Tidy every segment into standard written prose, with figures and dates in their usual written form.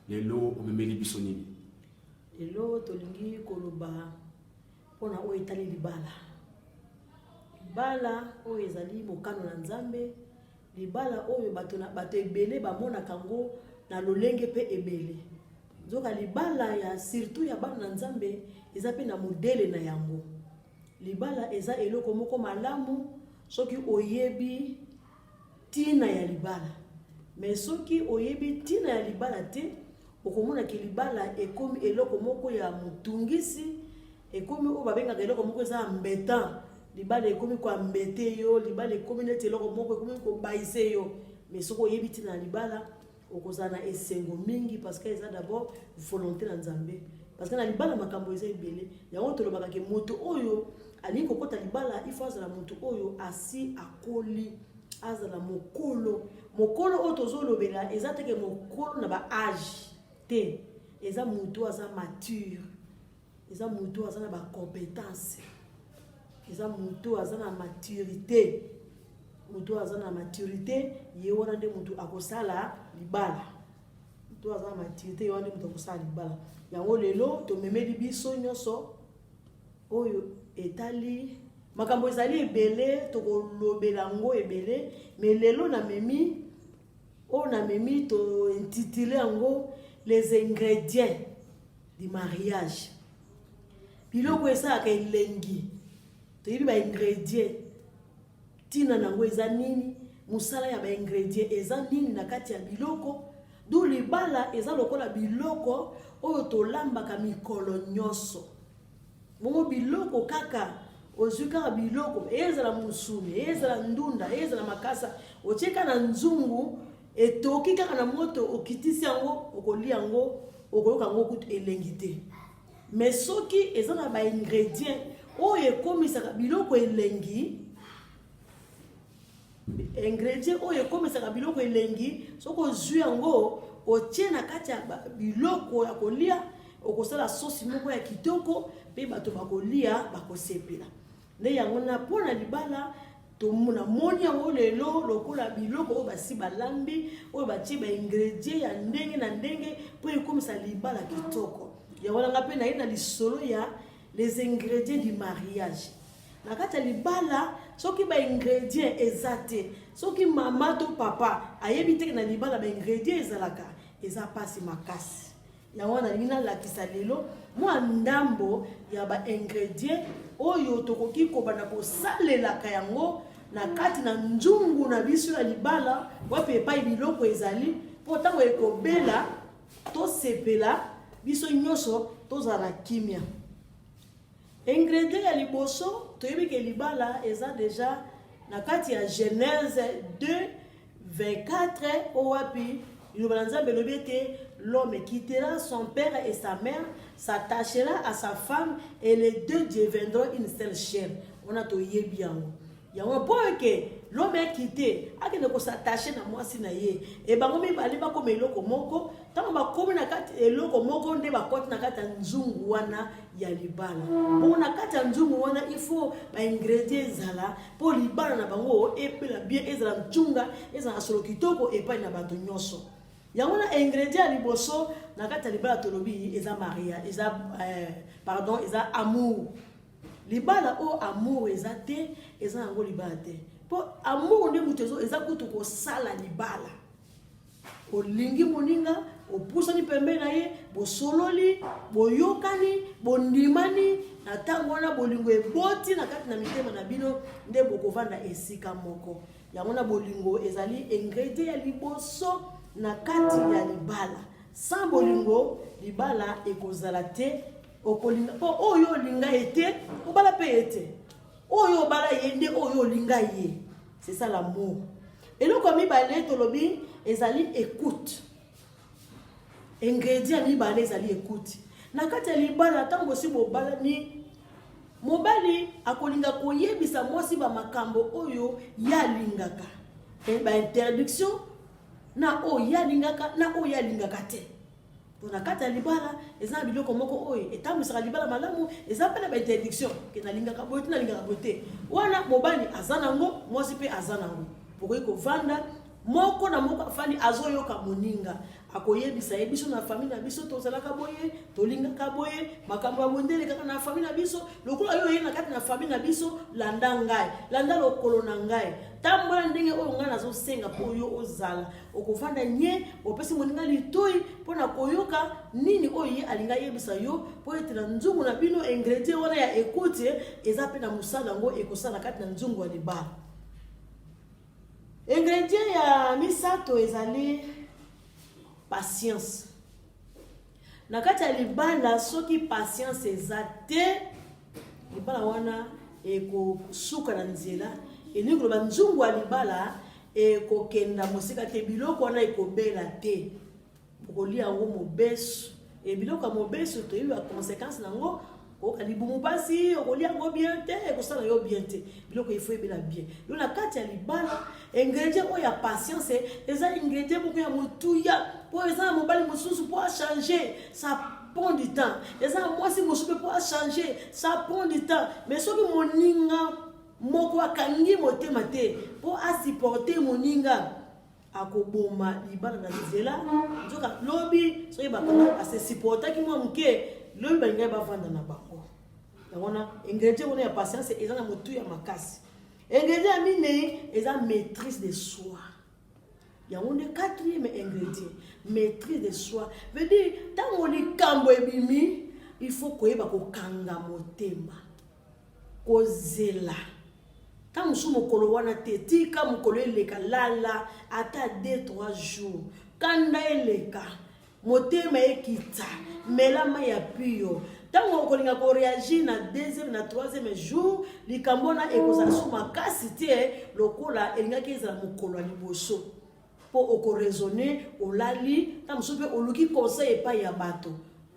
lelo omemeli biso nini? Lelo tolingi koloba pona o etali libala. Libala o ezali mokano na Nzambe, libala oyo bato ebele bamona kango na lolenge pe ebele. Nzoka libala ya surtout ya bana na Nzambe eza pe na modele na yango. Libala eza eloko moko malamu soki oyebi tina ya libala. Mais soki oyebi tina ya libala te, okomona ke libala ekomi eloko moko ya mutungisi, ekomi o babengaka eloko moko eza mbeta. Libala ekomi kwa mbete yo, libala ekomi neti eloko moko ekomi ko baise yo. Mais soki oyebi tina ya libala, okozana esengo mingi parce que eza d'abord volonté na Nzambe. Parce que na libala makambo eza ebele. Yango tolobaka ke moto oyo ali kokota libala, il faut azala moto oyo asi akoli, azala mokolo. Mokolo oyo tozolobela eza teke mokolo na ba âge te. Eza moto aza mature. Eza moto aza na ba compétence. Eza moto aza na maturité. Moto aza na maturité, ye wana nde moto akosala libala. Moto aza na maturité, ye wana nde moto akosala libala. Yango lelo tomemeli biso nyonso oyo etali makambo ezali ebele tokolobela ngo ebele, mais lelo na memi o na memi to intitulé yango les ingrédients du mariage. Biloko esalaka elengi toyebi ba ingrédients tina nango eza nini, musala ya ba ingrédients eza nini na kati ya biloko. Du libala eza lokola biloko oyo tolambaka mikolo nyonso. Mongo biloko kaka ozuka biloko ezala musuni, ezala ndunda, ezala makasa, ocheka na nzungu etoki kaka na moto okitisi yango okolia yango okoyoka yango kutu elengi te. Mais soki eza na ba ingrédients oyo ekomisaka biloko elengi, ingrédient oyo ekomisaka biloko elengi, soko ozwi yango otie na kati ya biloko ya kolia, okosala sosi moko ya kitoko pe bato bakolia bakosepela. Nde yango na pona libala tomona moni yango lelo lokola biloko oyo basi balambi oyo batie ba ingrédients ya ndenge na ndenge po ekomisa libala kitoko. Yango nanga pe na yena lisolo ya les ingrédients du mariage. Na kati ya libala soki ba ingrédients ezate, soki mama to papa ayebi te na libala ba ingrédients ezalaka, eza pasi makasi. Yango na lina lakisa lelo mwa ndambo ya ba ingrédients oyo tokoki kobana kosalelaka yango na kati na nzungu na biso ya libala wapi epai biloko ezali po tango ekobela to sepela biso nyonso tozala kimia. Ingrédients ya liboso toyebi ke libala eza déjà na kati ya Genèse 2:24 owapi ilobana Nzambe lobi ete l'homme quittera son père et sa mère, s'attachera à sa femme et les deux deviendront une seule chair. On a to yebi yango. Yango po que l'homme est quitté, akende ko s'attacher na mwasi na ye. E bango mibali ba comme eloko moko, tango ba komi na kati eloko moko nde ba koti na kati nzungu wana ya libala. Bon na kati nzungu wana il faut ba ingrédients zala po libala na bango epela bien ezala mchunga, ezala solo kitoko epai na bato nyonso. Yango na ingrédient liboso na kati libala tolobi eza maria, eza pardon, eza amour. Libala o amour eza te, eza yango libala te. Po amour nde mutezo eza kutu ko sala libala. Olingi moninga, opusani pembe na ye, bosololi, boyokani, bondimani, na tango na bolingo eboti na kati na mitema na bino nde bokovanda esika moko. Yango na bolingo ezali ingrédient ya liboso na kati ya libala. Sans bolingo libala ekozala te okolinga po oyo linga ete obala pe ete oyo bala yende oyo linga ye. C'est ça l'amour. Et le comme mibale tolobi ezali écoute. Ingrédient mibale ezali écoute. Na kati ya libala tango si bobala ni mobali akolinga koyebisa mwasi ba makambo oyo ya lingaka. Ba interdiction na o ya lingaka na o ya lingaka te. Pona kata libala eza biloko moko oyo etambisaka libala malamu eza pele ba interdiction ke na lingaka bote na lingaka bote wana mobali azanango mwasi pe azanango poko ko vanda moko na moko afandi azoyoka moninga akoyebisa ye biso na famille na biso tozalaka boye tolingaka boye makambo ya bondele kaka na famille na biso lokola yo ye na kati na famille na biso landa ngai landa lokolo na ngai tambola ndenge oyo ngai nazosenga mpo yo ozala okofanda nye opesi moninga litoi mpo na koyoka nini oyo ye alinga yebisa yo mpo ete na nzungu na bino ingredient wana ya ekute eza mpe na mosala yango ekosala kati na nzungu ya libala. Ingrédient ya misato ezali patience. Na kati ya libala soki patience eza te libala wana ekosuka na nzela elingi koloba nzungu ya libala ekokenda mosika te biloko wana ekobela te okolia yango mobeso biloko ya mobeso toyebi ba conséquence nango okalibumu pasi okolia yango bien te ekosala yo bien te biloko ifo ebela bien yo na kati ya libala ingrédient oyo ya patience eza ingrédient moko ya motuya po eza na mobali mosusu po achanger ça prend du temps eza mwasi mosusu po achanger ça prend du temps mais soki moninga moko akangi motema te po asupporter moninga akoboma libala na nzela nzoka lobi soki bakanga asesupportaki mwa moke lobi balingai bavanda na bango yango ingrédient wana ya patience eza na motu ya makasi. Ingrédient ya minei eza maîtrise de soi yango nde quatrième ingrédient maîtrise de soi veut dire ntango likambo ebimi il faut koyeba kokanga motema kozela ta mosu mokolo wana te tika mokolo eleka lala ata 2-3 jours kanda eleka motema ekita melama ya pio tango okolinga ko réagir na 2e na 3e jour likambo na ekozala su makasi te lokola elingaki ezala mokolo ya liboso po oko raisonner olali ta mosu pe oluki conseil epai ya bato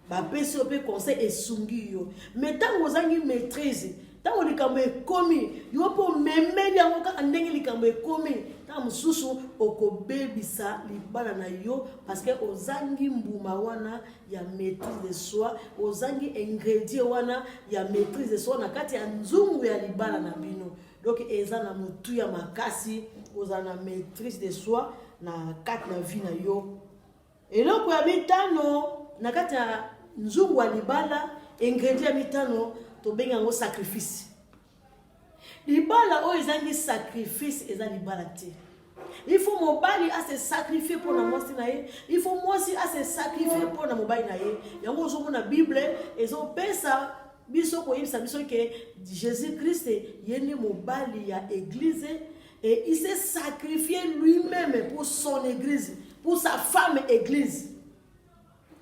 bapesi ope conseil esungi yo mais tango ozangi maîtrise tango likambo ekomi yo po memeli yango kaka ndenge likambo ekomi ta mosusu okobebisa libala na yo parce que ozangi mbuma wana ya maîtrise de soi ozangi ingrédient wana ya maîtrise de soi na kati ya nzungu ya libala na bino donc eza na motu ya makasi ozala na maîtrise de soi na kati na vie na yo. Eloko ya mitano na kati ya nzungu ya libala ingrédient ya mitano tobenga yango sacrifice. Libala oyo ezangi sacrifice eza libala te. Il faut mobali a se sacrifier pour la mwasi na ye. Il faut mwasi a se sacrifier pour la mobali na ye. Yango ozo na Bible ezo pesa biso ko yebisa biso ke Jésus-Christ yeni mobali ya église et il s'est sacrifié lui-même pour son église, pour sa femme église.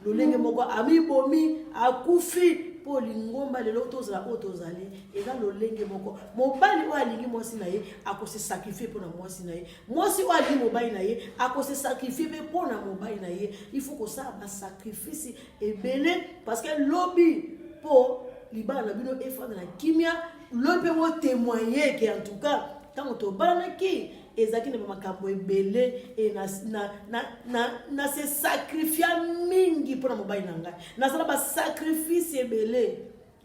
Lolenge moko ami bomi akufi po lingomba lelo tozala otozali eza lolenge moko mobali wa lingi mwasi na ye akose sacrifier pour na mwasi na ye mwasi wa lingi mobali na ye akose sacrifier pour na mobali na ye. Il faut que ça ba sacrifice ebele parce que lobby po libala na bino efanda na kimia lobe wo témoigner que en tout cas tant to bana ki ezaki na makambo ebele e na se sacrifier mingi pour na mobali na ngai na sala ba sacrifice ebele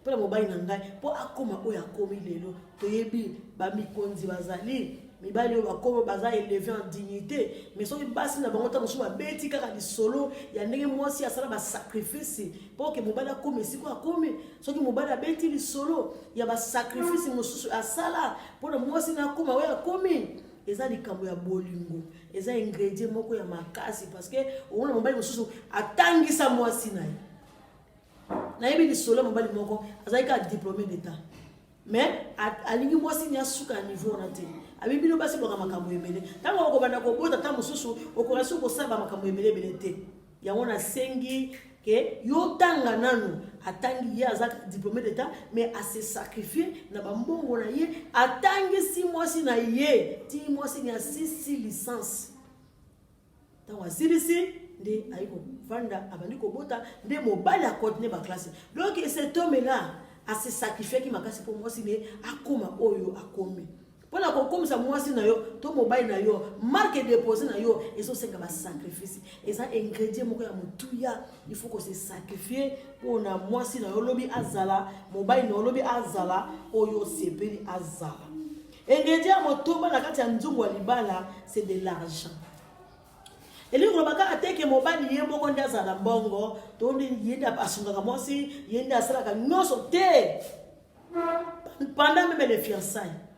pour na mobali na ngai po akoma oyo akomi lelo toyebi ba mikonzi bazali mibali oyo bakoma baza élevé en dignité mais soki basi na bango ta mosusu babeti kaka lisolo ya ndenge mwasi asala ba sacrifice po ke mobali akoma esiko akomi soki mobali abeti lisolo ya ba sacrifice mosusu asala po na mwasi na akoma oyo akomi eza likambo ya bolingo eza ingrédient moko ya makasi parce que omona mobali mosusu atangisa mwasi na ye nayebi lisolo mobali moko azali ka diplômé d'état mais alingi mwasi nya suka niveau na te abibino basi boka makambo ebele tango okobanda kobota ta mosusu okoraso kosaba makambo ebele te yango na sengi que yo tanga nanu atangi ye azaka diplômé d'état mais a se sacrifier na bambongo na ye atangi 6 mois si na ye 10 mois si na 6 licence tango asirisi nde aiko vanda abandi kobota nde mobali a continuer ba classe donc cet homme là a se sacrifier ki makasi pour moi si ne akoma oyo akomi pona ko komisa mwasi na yo to mobali na yo marque déposé na yo ezo senga ba sacrifice eza ingrédient moko ya mutuya il faut que se sacrifier pona mwasi na yo lobi azala mobali na yo lobi azala oyo sepeli azala ingrédient motomba na kati ya nzungu ya libala c'est de l'argent elingo baka ateke mobali ye moko ndi azala mbongo to ndi yenda asungaka mwasi yenda asalaka nyonso te pendant même les fiançailles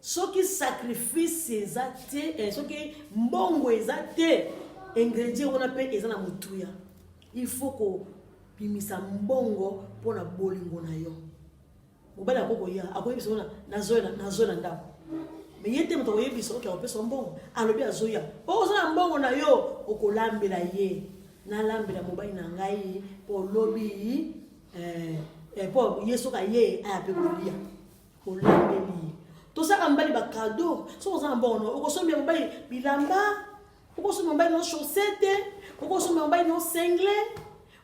soki sacrifice eza te soki mbongo eza te ingrédient wana mpe eza na motuya il faut ko bimisa mbongo mpona bolingo na yo mobali akokoya akoyebisa wana nazoya na ndako me ye te moto akoyebisa oke akopesa mbongo alobi azoya okozala mbongo na yo okolambela ye nalambela mobali na ngai mpo lobi mpo ye soki aye aya mpe kolia olambeli tosaka mobali bakado soki ozala mbongo okosombela mobali bilamba okosombela mobali no chaussette okosombela mobali no sengle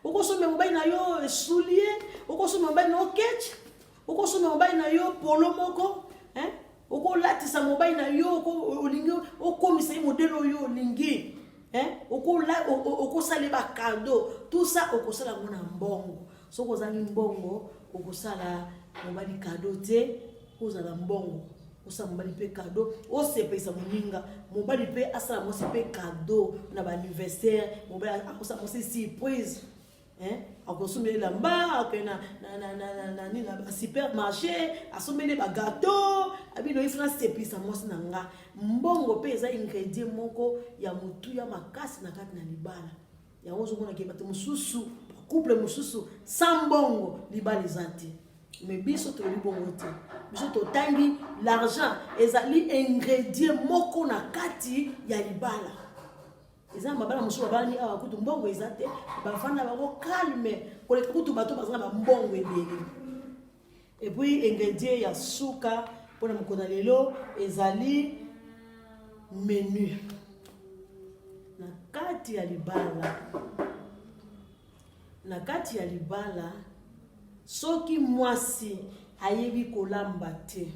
okosombela mobali na yo soulier okosombela mobali no ketch okosombela mobali na yo polo moko okolatisa mobali na yo olingi okomisa ye modele oyo olingi okosala bakado tout ça okosala yango na mbongo soki ozali mbongo okosala mobali kado te ozala mbongo osala mobali mpe kado osepelisa moninga mobali mpe asala mwasi mpe kado na baanniversaire mobali akosala mwasi surprise akosomeli elamba akena na basupermarché asomeli bagato abino ifuna sepelisa mwasi na nga mbongo mpe eza ingrédient moko ya motuya makasi na kati na libala yango ozomonake bato mosusu couple mosusu sans mbongo libala eza te mais biso tolobi bongo te biso totangi l'argent ezali ingrédient moko na kati ya libala eza mabala mosusu babali awa kutu mbongo eza te bafanda bango calme koleka kutu bato bazanga bambongo ebele et puis ingrédient ya suka mpona mokona lelo ezali menu na kati ya libala soki mwasi ayebi kolamba te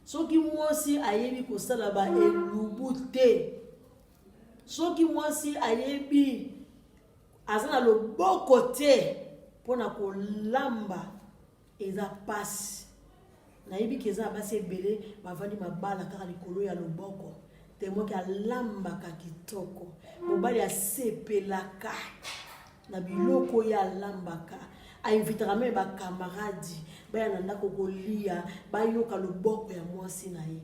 soki mwasi ayebi kosala ba elubu te soki mwasi ayebi aza na loboko te mpona kolamba eza pasi nayebi ke eza na basi ebele bavandi mabala kaka likolo ya loboko te moki alambaka kitoko mobali asepelaka na biloko ya alambaka ainvitaka meme bakamaradi baya na ndako kolia bayoka loboko ya mwasi na ye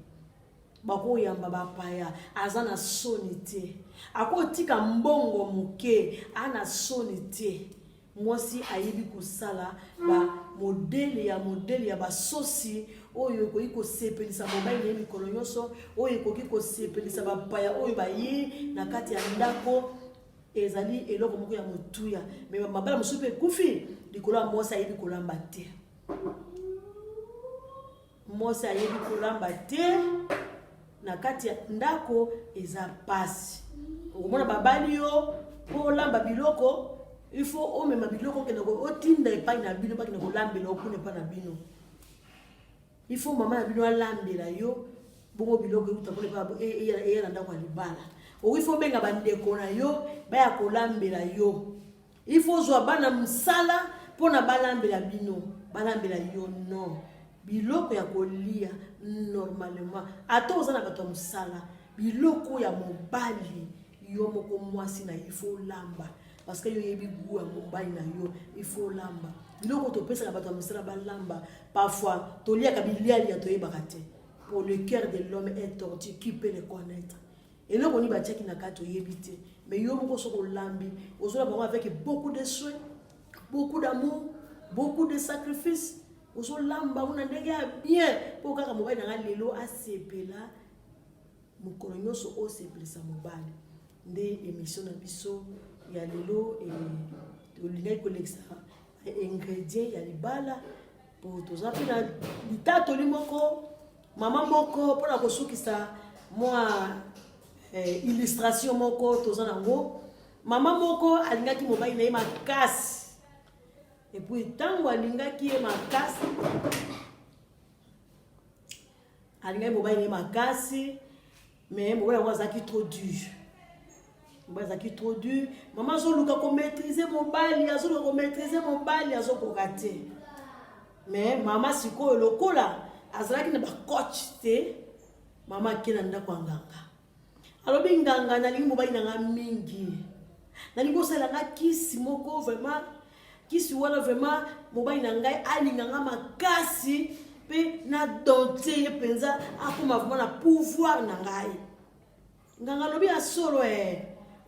bakoyamba bapaya aza na soni te akotika mbongo moke ana soni te mwasi ayebi kosala modele ya basosi oyo ekoki kosepelisa mobali na ye mikolo nyonso oyo ekoki kosepelisa bapaya oyo baye na kati ya ndako ezali eloko moko ya motuya me mabala mosusu mpe ekufi likolo ya mwasi ayebi kolamba te mwasi ayebi kolamba te na kati ya ndako eza pasi okomona babali yo po olamba biloko il faut omema biloko okende otinda epai na bino bakende kolambela okuna epai na bino il faut mama na bino alambela yo bongo biloko euta eya na ndako ya libala il faut benga bandeko na yo baya kolambela yo il faut zwa bana msala mpona balambela bino balambela yo non biloko ya kolia normalement ata oza na bato ya mosala biloko ya mobali yo moko mwasi na il faut lamba parce que yo yebi goût ya mobali na yo il faut lamba biloko topesaka bato ya mosala balamba parfois toliaka biliali ya toyebaka te pour le cœur de l'homme est tordu qui peut le connaître eloko ni batiaki na kati oyebi te mais yo moko soki olambi ozola bango avec beaucoup de soins beaucoup d'amour beaucoup de sacrifices ozolamba una ndenge ya bien po kaka mobali na nga lelo asepela mokolo nyonso osepelisa mobali nde émission na biso ya lelo olingaki kolekisa ingrédient ya libala po toza mpe na litatoli moko mama moko mpona kosukisa mwa illustration moko toza nango mama moko alingaki mobali na ye makasi epuis ntango alingaki ye makasi alingaki mobali na ye makasi mais mobali yango azalaki trop dur mobali azalaki trop dur mama azoluka komaîtriser mobali azokoka te mais mama sikoyo lokola azalaki na bacoach te mama ake na ndako ya nganga alobi nganga nalingi mobali nanga mingi nalingi osalanga kisi moko vraiment kisi wana vraiment mobali na ngai alinganga makasi pe na dompter ye penza akoma vraiment na pouvoir na ngai nganga lobi ya solo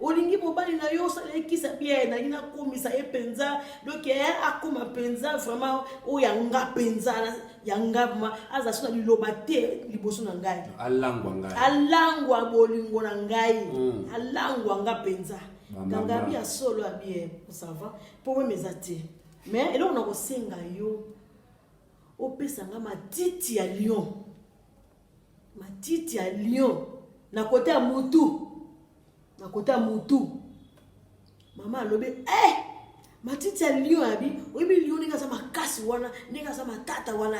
olingi mobali na yo osala ekisa bien nalingi nakomisa ye penza donc akoma penza vraiment oyo yanga penza yanga vraiment aza so na liloba te liboso na ngai alangwa bolingo na ngai alangwa nga penza nganga bi ya solo ya bien ça va pour moi mes até mais eloko na kosenga yo opesa nga matiti ya lion na kote ya mutu mama alobe matiti ya lion abi oyebi lion ndenge aza makasi wana ndenge aza matata wana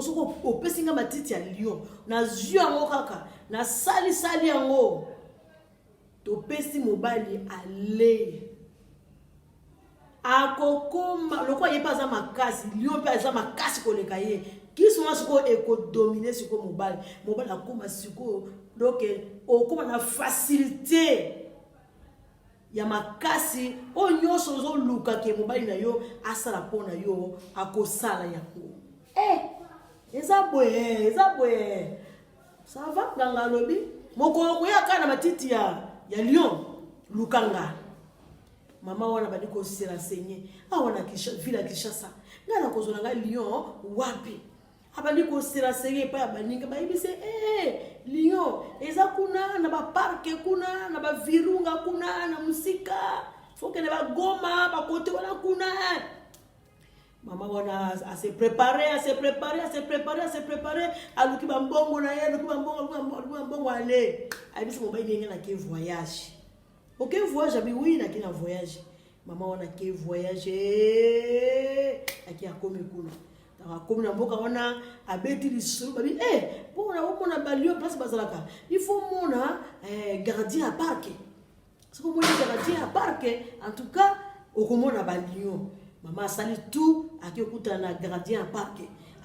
soko opesi nga matiti ya lion nazwi yango kaka nasali yango topesi mobali ale akokoma lokwa ye pas za makasi lion pe aza makasi koleka ye kisoma siko ekodomine siko mobali akoma siko donc okoma na facilité ya makasi o nyonso zo luka ke mobali na yo asala pona yo akosala yango eza boye ça va nganga lobi moko koyaka na matiti ya lion lukanga mama wana badi ko se renseigner wana villa Kinshasa ngana kozona nga lion wapi abandi ko se renseigner pa baninga bayibise lion eza kuna na ba park kuna na ba virunga kuna na musika faut que ne ba goma ba kote wana kuna mama wana a se préparer aluki bambongo na ye aluki bambongo ale abisi mobali ngenga na ke voyage ok voyage abi oui na kina voyage mama wana ke voyage aki akomi kuna akomi na mboka wana abeti lisulu babi pona omona balio place bazalaka il faut mona gardien à parc siko mona gardien à parc en tout cas okomona balio mama sali tout aki okuta na gardien à parc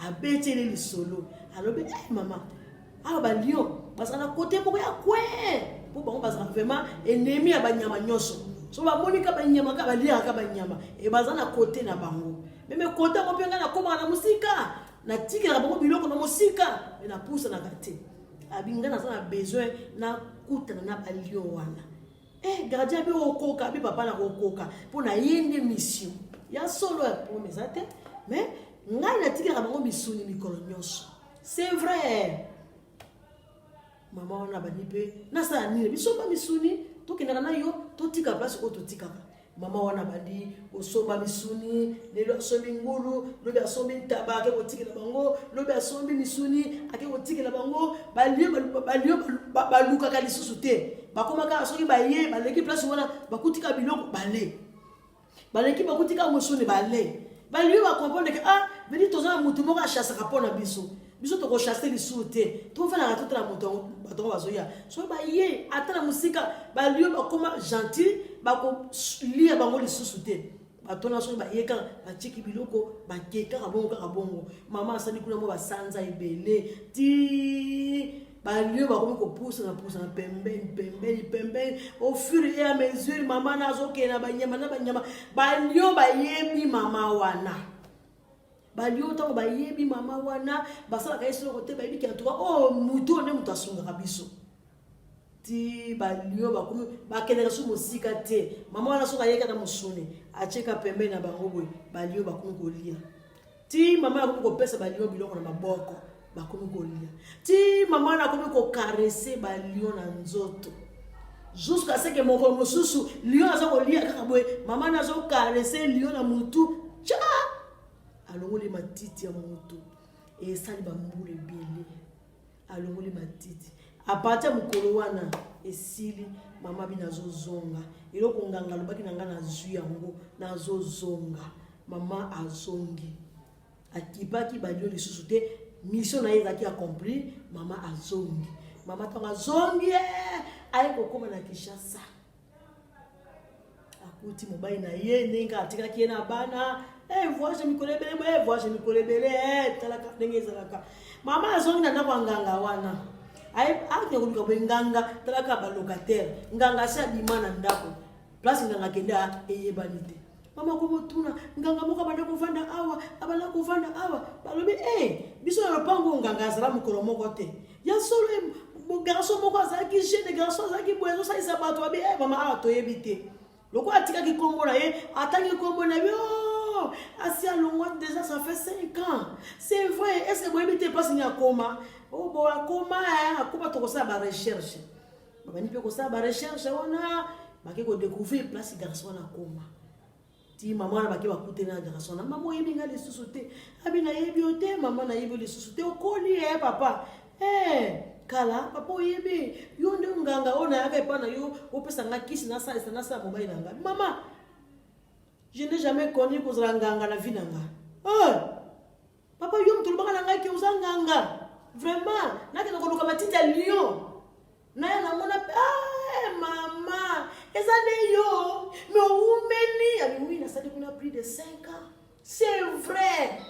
abeti lisulu alobi mama balio bazana côté moko ya kwe pour bango bazana vraiment ennemi ya banyama nyoso so ba monika banyama ka balia ka banyama bazana côté na bango meme côté mo penga na koma na musika na tikela bango biloko na musika na pousa na kate abinga na sana besoin na kutana na balio wana gardien bi okoka bi papa na okoka pour na yende mission ya solo ya promesse ate mais ngai na tikela bango misuni mikolo nyoso c'est vrai mama wana bani pe nasa nini bisomba misuni tokendaka na yo totika place ko totika mama wana bandi osomba misuni lelo asombi ngulu lobi asombi ntaba ke kotikela bango lobi asombi misuni ake kotikela bango balio baluka ka lisusu te bakoma ka soki baye baleki place wana bakutika biloko baleki bakutika musuni balio ba comprendre que veli tozana mutu moko achassa kapona biso to ko chasser lisusu te to fana ka totala mutu batongo bazoya so baye atala musika balio bakoma gentil bako lia bango lisusu te batona so baye ka batiki biloko bakeka kabongo mama asali kuna mo basanza ebele ti balio bakomi ko pousse na pembeni au fur et à mesure mama nazo ke na banyama balio bayebi mama wana balio tango bayebi mama wana basala ka yeso kote bayebi ki antoka muto ne mutasunga kabiso ti balio bakomi bakendeka so musika te mama wana so kayeka na musune acheka pembeni na bango boy balio bakomi kolia ti mama akomi kopesa balio biloko na maboko bakomi kolia ti mama na akomi ko caresser balio na nzoto jusqu'à ce que moko mosusu lion aza kolia kaka boy mama na zo caresser lion na mutu cha alongoli matiti ya mutu esali bambule bele alongoli matiti apata mukolo wana esili mama binazo zonga eloko nganga lobaki nanga na zwi yango nazo zonga mama azongi akibaki balio lisusu te mission na yezaki accompli mama azongi mama tanga zongi aye kokoma na Kinshasa akuti mobali na ye nenga atikaki na bana voyage mikolebele talaka ndenge ezalaka mama azongi na ndako nganga wana akende koluka boye nganga talaka balocataire nganga asi abimana ndako place nganga kenda eyebani te mama komotuna nganga moko abanda kovanda awa abanda kovanda awa balobi biso na lopango nganga azala mokolo moko te ya solo garçon moko azalaki jeune garçon azalaki boye azosalisa bato babi mama awa toyebi te loko atikaki kombo na ye atangi kombo na ye asi alongwa déjà ça fait 5 ans c'est vrai est-ce que boyebi te place ni akoma bon akoma tokosala ba recherche babani mpe kosala ba recherche wana bake kodécouvrir place garçon na koma ti mama na bake bakute na garçon na mama oyebi nga lisusu te abi nayebi yo te mama nayebi lisusu te okoli papa kala papa oyebi yo nde nganga ona yaka epa na yo opesa nga kisi nasala mobali na nga mama je n'ai jamais connu kozala nganga na vie na nga papa yo mutu lobaka na ngai ke oza nganga vraiment nakenda koluka matiti ya lion naya namona mama eza nde yo me oumeli abi oui nasali kuna plus de 5 ans c'est vrai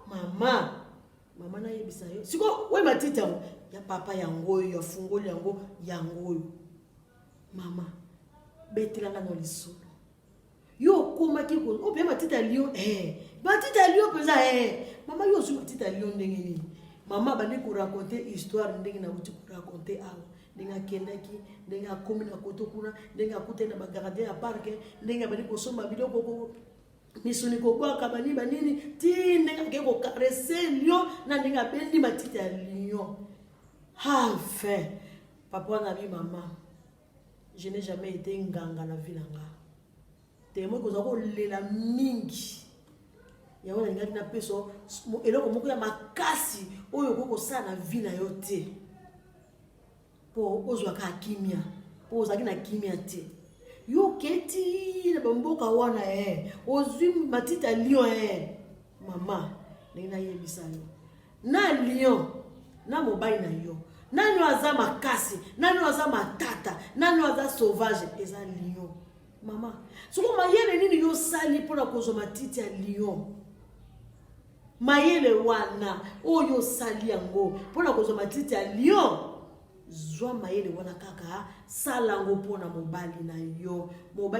mama nayebisa yo siko we matiti yango ya papa yango oyo afungoli yango oyo mama betelanga na lisolo yo komaki ko obe matiti ya lion matiti ya lion peza mama yo ozwi matiti ya lion ndenge nini mama bandi ko raconter histoire ndenge na uti ko raconter awa ndenge akendaki ndenge akomi na koto kuna ndenge akute na bagardien ya parke ndenge bandi kosomba biloko misuni kokwaka banini ti ndenge ake kokarese lion na ndenge abendi matiti ya lion enfin papa na bi mama je n'ai jamais été nganga na vie nanga te mo koza ko lela mingi ya wana ngaki na peso eloko moko ya makasi oyo kokosala na vie na yo te po ozwaka kimia po ozaki na kimia te yo keti na bamboka wana ozwi matiti ya lion mama ndenge nayebisa yo na lion na mobali na yo nani aza makasi nani aza matata nani aza sauvage eza lion mama soko mayele nini yo sali mpona kozwa matiti ya lion mayele wana oyo sali yango mpona kozwa matiti ya lion zwa mayele wana kaka salango mpona mobali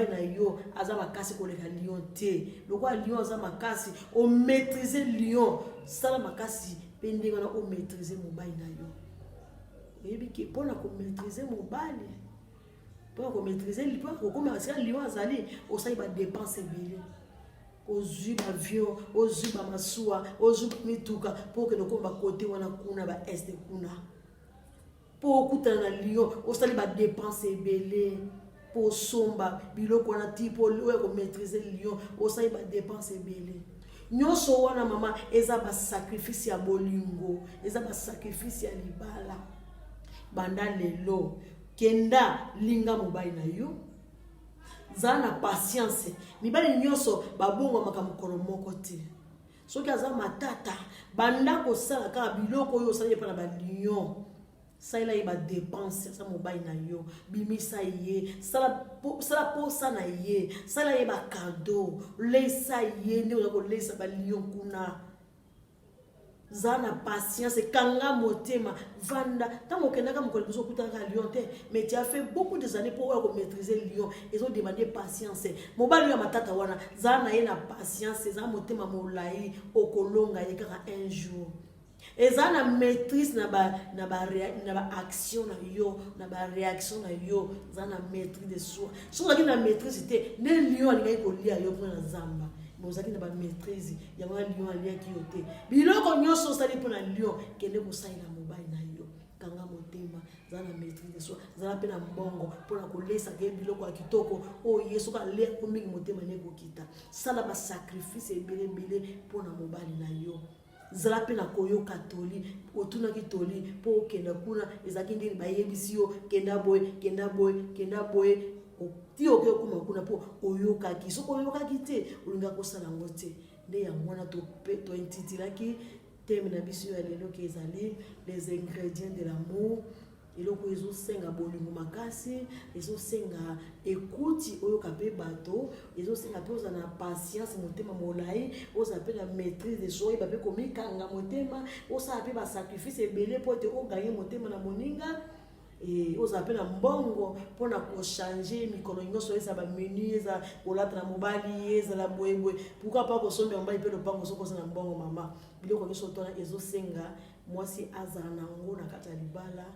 na yo aza makasi koleka lion te lokwa lion aza makasi o maîtriser lion sala makasi pe ndenge wana o maîtriser mobali na yo oyebi ke mpona ko maîtriser mobali mpona ko maîtriser mpona kokoma sika lion azali osali badepense ebele ozwi bavion ozwi bamasuwa ozwi mituka mpo okende okoma bakote wana kuna baeste kuna po okutana na lion osali badepense ebele po osomba biloko wana ti po oya komaîtriser lion osali badepense ebele nyonso wana mama eza basacrifice ya bolingo eza basacrifice ya libala banda lelo kenda linga mobali na yo zala na patience mibali nyonso babongo makamokolo moko te soki aza matata banda kosala kaka biloko oyo osali epa na balion salela ye badepense asa mobali na yo bimisa ye sala posa na ye sala ye bakado leisa ye nde oza koleisa balion kuna zala na patience kanga motema vanda ntango okendaka mokolo biso okutaka lion te mais tu as fait beaucoup des années pour oya komaîtriser lion ezodemande patience mobali ya matata wana zala na ye na patience ezala motema molai okolonga ye kaka un jour ezala na maîtrise na ba action na yo na ba réaction na yo zala na maîtrise de soi so ozalaki na maîtrise te nde lion alingaki kolia yo mpona zamba bozaki na ba maîtrise yango na lion aliaki yo te biloko nyonso osali mpona lion kende kosalela mobali na yo kanga motema zala na maîtrise de soi zala mpe na mbongo mpona kolesaka ye biloko ya kitoko oyo ye soki aliako mingi motema ne kokita sala basacrifice ebelebele mpona mobali na yo zala mpe na koyoka toli otunaki toli mpo okenda kuna ezalaki ndeni bayebisi yo kenda boye ti oke okoma kuna mpo oyokaki soki oyokaki te olinga kosala yango te nde yango wana tointitilaki teme na biso ya lelo ke ezali les ingrédients de l'amour eloko ezosenga bolingo makasi, ezosenga ekuti oyo kape bato, ezosenga pe oza na patience motema molai, oza pe na maîtrise de soi, bape komikanga motema, oza pe ba sacrifice ebele po te oganye motema na moninga, et oza pe na mbongo pona ko changer mikolo nyonso eza ba menu eza kolata na mobali eza la boyeboy, pourquoi pas ko somba mobali pe lopango soko na mbongo mama. Biloko nyonso tona ezosenga mwasi azala nango na kati ya libala.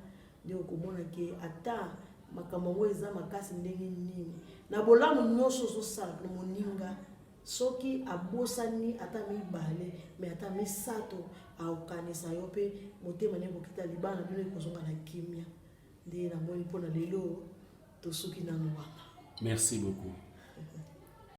Nde okomona ke ata makambo ngo eza makasi ndenge nini na bolamu nyonso zosala na moninga soki abosani ata mibale me ata misato aokanisa yo pe motema ne kokita libala bino ekozonga na kimia. Nde na moni mpona lelo tosuki nano wana. Merci beaucoup.